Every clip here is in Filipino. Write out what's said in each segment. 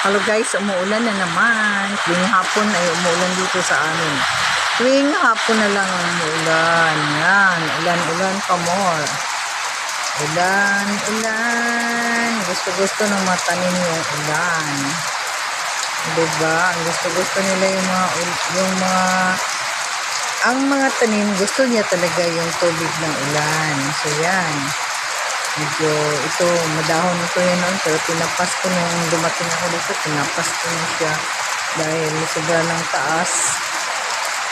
Hello guys, umuulan na naman. Tuwing hapon ay umuulan dito sa amin. Tuwing hapon na lang umuulan. Yan, ulan-ulan pa more. Ulan, ulan. Gusto-gusto ng matanim yung ulan. Diba? Gusto-gusto nila ang mga tanim, gusto niya talaga yung tubig ng ulan. So yan. Medyo ito, madahon ito yun noon, pero tinapas ko nung dumating ako dito, tinapas ko na siya dahil sobra ng taas.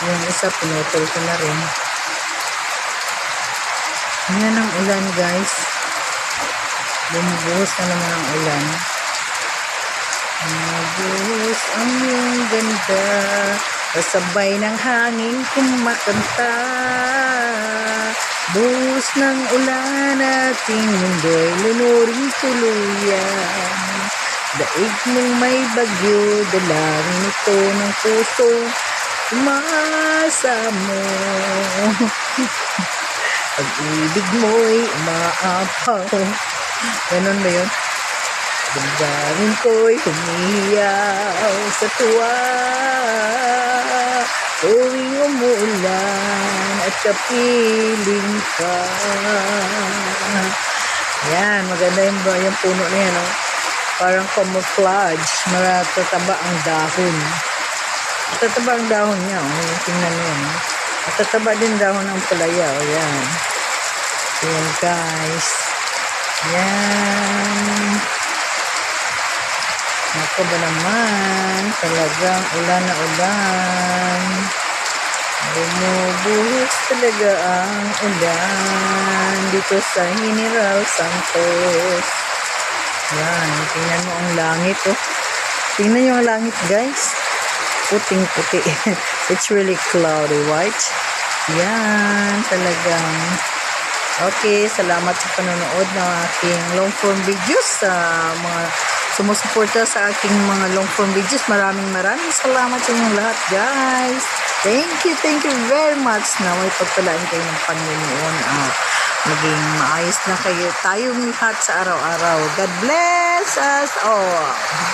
Yung isa, pinutol ko na rin. Yan ang ulan guys. Bumubuhos na naman ang ulan. Bumubuhos ang iyong ganda, kasabay ng hangin kumakanta. Buhos ng ulan, ating mundo'y lunuring tuluyan. Daig mong may bagyo, dalangin ito ng puso, umasa mo. Pag-ibig mo'y umaapaw. Ganon ba yun? Damdamin ko'y humiyaw sa tuwa. Tuwing umuulan at kapiling ka. Yan, maganda yung puno na yan, oh. Parang camouflage. Matataba ang dahon. Matataba ang dahon niya, oh. Tingnan mo yan, oh. Matataba din dahon ng palaya, oh. Yan. Yan, guys. Yan. Nako ba naman, talagang ulan na ulan. Bumubuhos talaga ang ulan dito sa General Santos. Yan, tingnan mo ang langit, oh. Tingnan nyo ang langit guys. Puting-puti. It's really cloudy, white. Yan, talagang. Okay, salamat sa panonood ng aking long form videos sa mga sumusuporta sa aking mga long form videos. Maraming salamat sa inyong lahat guys. Thank you very much na may pagpalaan kayo ng Panginoon. Maging maayos na kayo tayong lahat sa araw-araw. God bless us all.